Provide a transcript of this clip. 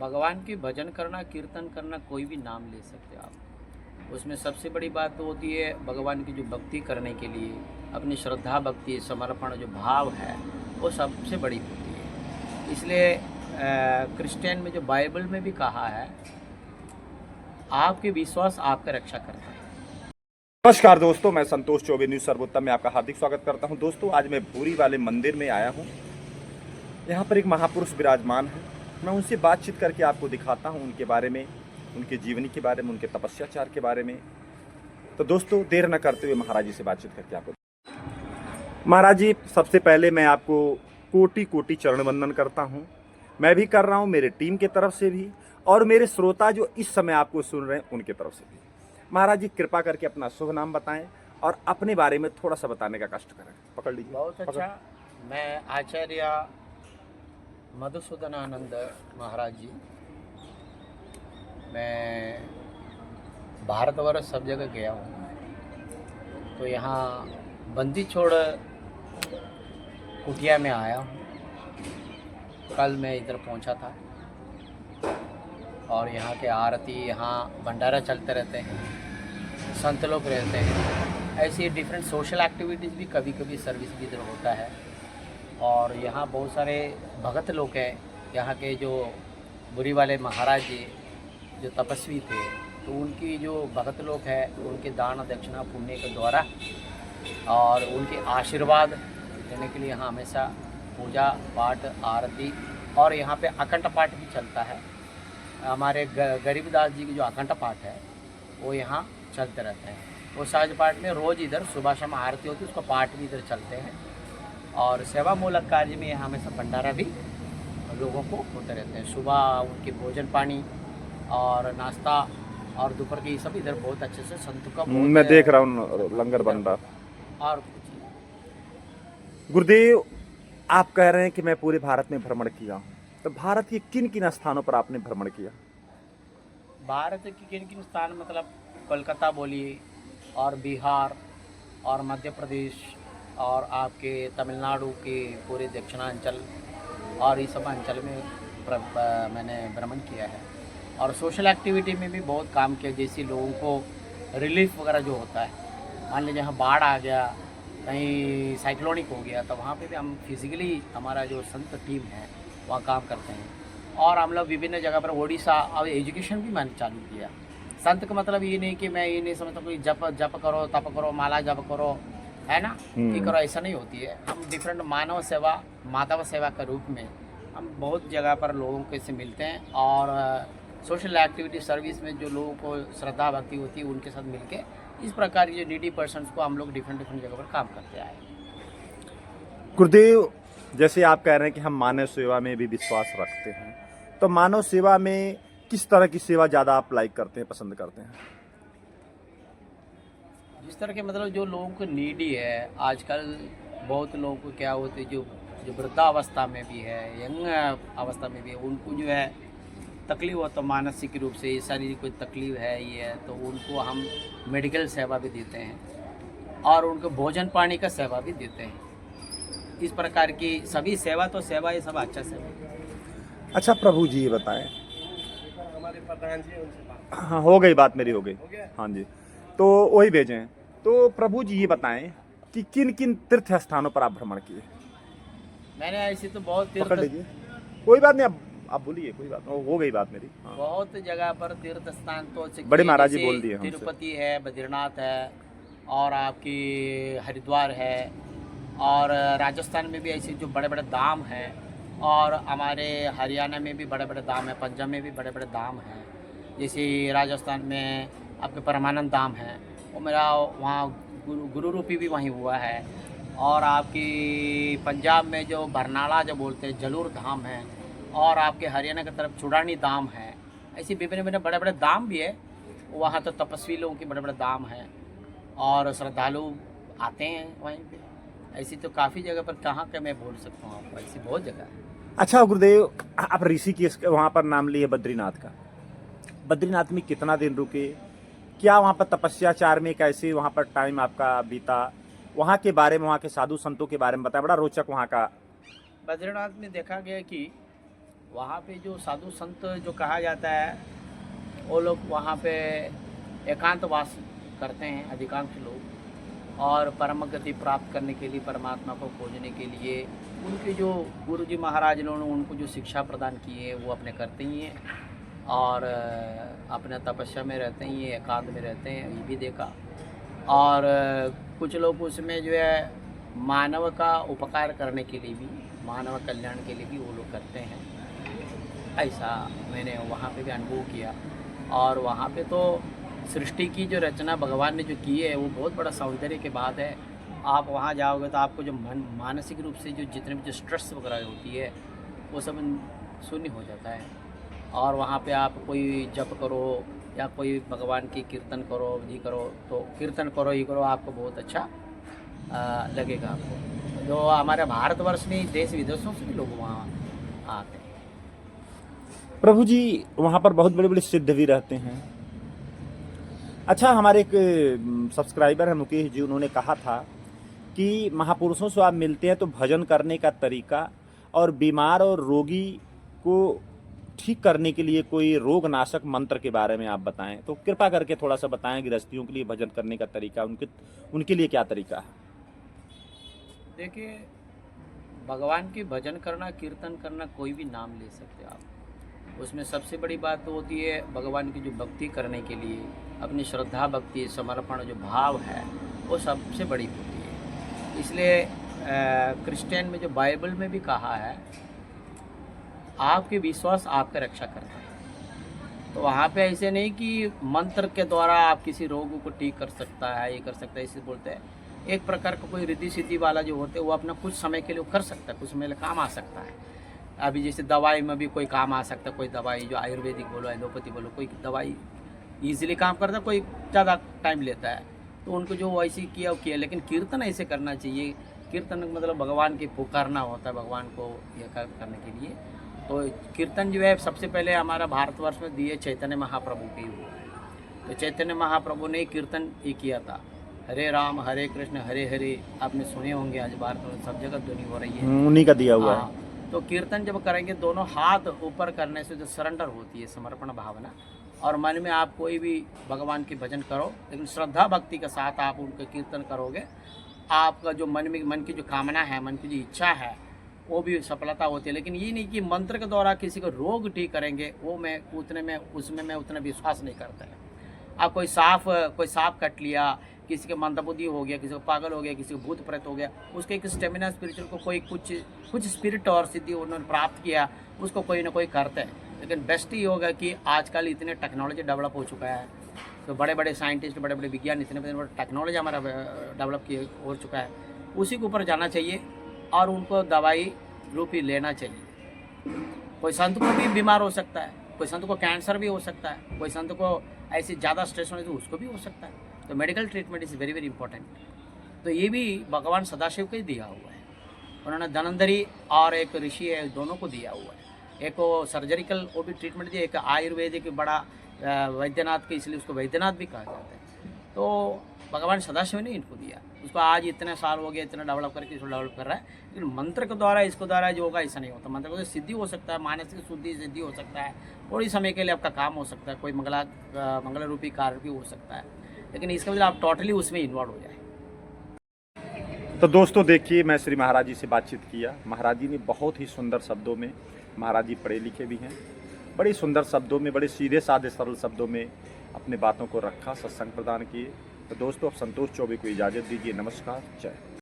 भगवान की भजन करना, कीर्तन करना, कोई भी नाम ले सकते हो आप। उसमें सबसे बड़ी बात तो होती है भगवान की जो भक्ति करने के लिए अपनी श्रद्धा, भक्ति, समर्पण जो भाव है वो सबसे बड़ी होती है। इसलिए क्रिश्चियन में जो बाइबल में भी कहा है, आपके विश्वास आपका रक्षा करता है। नमस्कार दोस्तों, मैं संतोष चौबे न्यूज़ सर्वोत्तम में आपका हार्दिक स्वागत करता हूं। दोस्तों, आज मैं भूरी वाले मंदिर में आया हूं। यहां पर एक महापुरुष विराजमान है। मैं उनसे बातचीत करके आपको दिखाता हूं उनके बारे में, उनके जीवनी के बारे में, उनके तपस्याचार के बारे में। तो दोस्तों, देर न करते हुए महाराज जी से बातचीत करके आपको। महाराज जी, सबसे पहले मैं आपको कोटि कोटि चरण वंदन करता हूँ। मैं भी कर रहा हूँ, मेरे टीम की तरफ से भी, और मेरे श्रोता जो इस समय आपको सुन रहे हैं उनकी तरफ से भी। महाराज जी, कृपा करके अपना शुभ नाम बताएं और अपने बारे में थोड़ा सा बताने का कष्ट करें। पकड़ लीजिए। बहुत अच्छा। मैं आचार्य मधुसूदनानंद महाराज जी, मैं भारतवर्ष सब जगह गया हूँ। तो यहाँ बंदी छोड़ कुटिया में आया हूँ। कल मैं इधर पहुँचा था और यहाँ के आरती, यहाँ भंडारा चलते रहते हैं, संत लोग रहते हैं। ऐसी डिफरेंट सोशल एक्टिविटीज़ भी कभी कभी सर्विस भी इधर होता है। और यहाँ बहुत सारे भगत लोग हैं। यहाँ के जो बुरी वाले महाराज जी जो तपस्वी थे, तो उनकी जो भगत लोग हैं उनके दान दक्षिणा पुण्य के द्वारा और उनके आशीर्वाद देने के लिए यहाँ हमेशा पूजा पाठ, आरती, और यहाँ पे अखंड पाठ भी चलता है। हमारे गरीबदास जी की जो अखंड पाठ है वो यहाँ चलते रहते हैं। वो सहज पाठ में रोज़ इधर सुबह शाम आरती होती है, उसका पाठ भी इधर चलते हैं। और सेवा मूलक कार्य में यहाँ हमेशा भंडारा भी लोगों को होते रहते हैं। सुबह उनके भोजन पानी और नाश्ता और दोपहर के ये सब इधर बहुत अच्छे से संत का मैं देख रहा हूँ लंगर बन रहा। और गुरुदेव, आप कह रहे हैं कि मैं पूरे भारत में भ्रमण किया हूँ, तो भारत के किन किन स्थानों पर आपने भ्रमण किया? भारत के किन किन स्थान मतलब कोलकाता बोलिए, और बिहार, और मध्य प्रदेश, और आपके तमिलनाडु के पूरे दक्षिणांचल, और ये सब अंचल में मैंने भ्रमण किया है। और सोशल एक्टिविटी में भी बहुत काम किया। जैसे लोगों को रिलीफ वगैरह जो होता है, मान लीजिए यहाँ बाढ़ आ गया, कहीं साइक्लोनिक हो गया, तो वहाँ पे भी हम फिजिकली, हमारा जो संत टीम है वहाँ काम करते हैं। और हम लोग विभिन्न जगह पर उड़ीसा, अब एजुकेशन भी मैंने चालू किया। संत का मतलब ये नहीं कि मैं ये नहीं समझता कोई जप करो, तप करो, माला जप करो, है ना, ये करो, ऐसा नहीं होती है। हम डिफरेंट मानव सेवा, माधव सेवा के रूप में हम बहुत जगह पर लोगों के से मिलते हैं। और सोशल एक्टिविटी सर्विस में जो लोगों को श्रद्धा भक्ति होती है उनके साथ मिलके इस प्रकार की जो नीडी पर्सन्स को हम लोग डिफरेंट जगह पर काम करते आए। गुरुदेव, जैसे आप कह रहे हैं कि हम मानव सेवा में भी विश्वास रखते हैं, तो मानव सेवा में किस तरह की सेवा ज़्यादा आप लाइक करते हैं, पसंद करते हैं? जिस तरह के मतलब जो लोगों को नीडी है, आजकल बहुत लोगों को क्या होते जो जो वृद्धावस्था में भी है, यंग अवस्था में भी है, उनको जो है तकलीफ हो, तो मानसिक रूप से शारीरिक कोई तकलीफ है ये है, तो उनको हम मेडिकल सेवा भी देते हैं और उनको भोजन पानी का सेवा भी देते हैं। इस प्रकार की सभी सेवा, तो सेवा ये सब अच्छा सेवा। अच्छा प्रभु जी, ये बताएं। हमारे प्रधान जी उनसे बात। हाँ, हो गई बात मेरी, हो गई। हाँ जी, तो वही भेजें। तो प्रभु जी ये बताएं कि किन किन तीर्थ स्थानों पर आप भ्रमण किए? मैंने ऐसी तो बहुत पकड़ तीर्थ, लीजिए, कोई बात नहीं, आप बोलिए, कोई बात नहीं, हो गई बात मेरी। हाँ। बहुत जगह पर तीर्थ स्थान तो बड़े महाराज जी बोल दिए हमसे। तिरुपति है, बद्रीनाथ है, और आपकी हरिद्वार है, और राजस्थान में भी ऐसे जो बड़े बड़े धाम हैं, और हमारे हरियाणा में भी बड़े बड़े धाम हैं, पंजाब में भी बड़े बड़े धाम हैं। जैसे राजस्थान में आपके परमानंद धाम है, वो मेरा वहाँ गुरु रूपी भी वहीं हुआ है। और आपकी पंजाब में जो बरनाला जो बोलते हैं, जलूर धाम है, और आपके हरियाणा की तरफ चुड़ानी धाम है। ऐसे विभिन्न विभिन्न बड़े बड़े धाम भी है। वहाँ तो तपस्वी लोगों के बड़े बड़े धाम हैं और श्रद्धालु आते हैं वहीं पे। ऐसी तो काफ़ी जगह पर, कहाँ के मैं बोल सकता हूँ आपको, ऐसी बहुत जगह है। अच्छा गुरुदेव, आप ऋषिकेश वहाँ पर नाम लिए बद्रीनाथ का, बद्रीनाथ में कितना दिन रुके? क्या वहाँ पर तपस्याचार में कैसे वहाँ पर टाइम आपका बीता? वहाँ के बारे में, वहाँ के साधु संतों के बारे में बताएं, बड़ा रोचक वहाँ का। बद्रीनाथ में देखा गया कि वहाँ पे जो साधु संत जो कहा जाता है, वो लोग वहाँ पे एकांतवास करते हैं अधिकांश लोग, और परम गति प्राप्त करने के लिए, परमात्मा को खोजने के लिए उनके जो गुरु जी महाराज ने उनको जो शिक्षा प्रदान की है वो अपने करते ही हैं, और अपने तपस्या में रहते ही हैं, एकांत में रहते हैं, ये भी देखा। और कुछ लोग उसमें जो है मानव का उपकार करने के लिए भी, मानव कल्याण के लिए भी वो लोग करते हैं। ऐसा मैंने वहाँ पे भी अनुभव किया। और वहाँ पे तो सृष्टि की जो रचना भगवान ने जो की है वो बहुत बड़ा सौंदर्य की बात है। आप वहाँ जाओगे तो आपको जो मानसिक रूप से जो जितने भी जो स्ट्रेस वगैरह होती है वो सब शून्य हो जाता है। और वहाँ पे आप कोई जप करो या कोई भगवान की कीर्तन करो, ये करो, तो कीर्तन करो, ये करो, आपको बहुत अच्छा लगेगा आपको। जो हमारे भारतवर्ष में देश विदेशों से भी लोग वहाँ आते हैं। प्रभु जी वहाँ पर बहुत बड़े बड़े सिद्ध भी रहते हैं। अच्छा, हमारे एक सब्सक्राइबर है मुकेश जी, उन्होंने कहा था कि महापुरुषों से आप मिलते हैं तो भजन करने का तरीका और बीमार और रोगी को ठीक करने के लिए कोई रोग नाशक मंत्र के बारे में आप बताएं। तो कृपा करके थोड़ा सा बताएं गृहस्थियों के लिए भजन करने का तरीका, उनके लिए क्या तरीका है। देखिए, भगवान की भजन करना, कीर्तन करना, कोई भी नाम ले सकते आप। उसमें सबसे बड़ी बात तो होती है भगवान की जो भक्ति करने के लिए अपनी श्रद्धा, भक्ति, समर्पण जो भाव है वो सबसे बड़ी होती है। इसलिए क्रिश्चियन में जो बाइबल में भी कहा है, आपके विश्वास आपका रक्षा करता है। तो वहाँ पे ऐसे नहीं कि मंत्र के द्वारा आप किसी रोग को ठीक कर सकता है, ये कर सकता है, इसे बोलते हैं। एक प्रकार का कोई रिद्धि सिद्धि वाला जो होते हैं वो अपना कुछ समय के लिए कर सकता है, कुछ समय काम आ सकता है। अभी जैसे दवाई में भी कोई काम आ सकता है, कोई दवाई जो आयुर्वेदिक बोलो, एलोपैथी बोलो, कोई दवाई ईजिली काम करता है, कोई ज़्यादा टाइम लेता है, तो उनको जो वैसे किया वो किया। लेकिन कीर्तन ऐसे करना चाहिए। कीर्तन मतलब भगवान की पुकारना होता है, भगवान को ये करने के लिए। तो कीर्तन जो है सबसे पहले हमारा भारतवर्ष में दिए चैतन्य महाप्रभु के हुआ है। तो चैतन्य महाप्रभु ने कीर्तन ये किया था, हरे राम हरे कृष्ण हरे हरे, आपने सुने होंगे, आज भारत में सब जगह ध्वनि हो रही है, उन्हीं का दिया हुआ है। तो कीर्तन जब करेंगे दोनों हाथ ऊपर करने से जो सरेंडर होती है, समर्पण भावना, और मन में आप कोई भी भगवान की भजन करो, लेकिन श्रद्धा भक्ति के साथ आप उनके कीर्तन करोगे, आपका जो मन की जो कामना है, मन की जो इच्छा है, वो भी सफलता होती है। लेकिन ये नहीं कि मंत्र के द्वारा किसी को रोग ठीक करेंगे, वो मैं उतना विश्वास नहीं करता है। आप कोई सांप कट लिया, किसी के मंदबुद्धि हो गया, किसी को पागल हो गया, किसी को भूत प्रेत हो गया, उसके एक स्टेमिना स्पिरिचुअल को कोई कुछ स्पिरिट और सिद्धि उन्होंने प्राप्त किया, उसको कोई ना कोई करते हैं। लेकिन बेस्ट ही होगा कि आजकल इतने टेक्नोलॉजी डेवलप हो चुका है, तो बड़े बड़े साइंटिस्ट, बड़े बड़े विज्ञान, इतने बड़े टेक्नोलॉजी हमारा डेवलप हो चुका है, उसी के ऊपर जाना चाहिए और उनको दवाई रूप ही लेना चाहिए। कोई संत को भी बीमार हो सकता है, कोई संत को कैंसर भी हो सकता है, कोई संत को ऐसी ज़्यादा स्ट्रेस होने से उसको भी हो सकता है। तो medical treatment is very very important. तो ये भी भगवान सदाशिव को ही दिया हुआ है। उन्होंने धनंजरी और एक ऋषि है, दोनों को दिया हुआ है। एक वो सर्जरिकल वो भी ट्रीटमेंट दिया, एक आयुर्वेदिक बड़ा वैद्यनाथ के, इसलिए उसको वैद्यनाथ भी कहा जाता है। तो भगवान सदाशिव ने इनको दिया, उसको आज इतने साल हो गए, इतना डेवलप करके इसको डेवलप कर रहा है। लेकिन मंत्र के द्वारा, इसको द्वारा जो होगा ऐसा नहीं होता। मंत्र को सिद्धि हो सकता है, मानसिक शुद्धि सिद्धि हो सकता है, थोड़ी समय के लिए आपका काम हो सकता है, कोई मंगल रूपी कार्य भी हो सकता है, लेकिन इसका मतलब आप टोटली उसमें इन्वॉल्व हो जाए। तो दोस्तों देखिए, मैं श्री महाराज जी से बातचीत किया। महाराज जी ने बहुत ही सुंदर शब्दों में, महाराज जी पढ़े लिखे भी हैं, बड़ी सुंदर शब्दों में, बड़े सीधे साधे सरल शब्दों में अपने बातों को रखा, सत्संग प्रदान किए। तो दोस्तों, अब संतोष चौबे को इजाज़त दीजिए। नमस्कार, जय।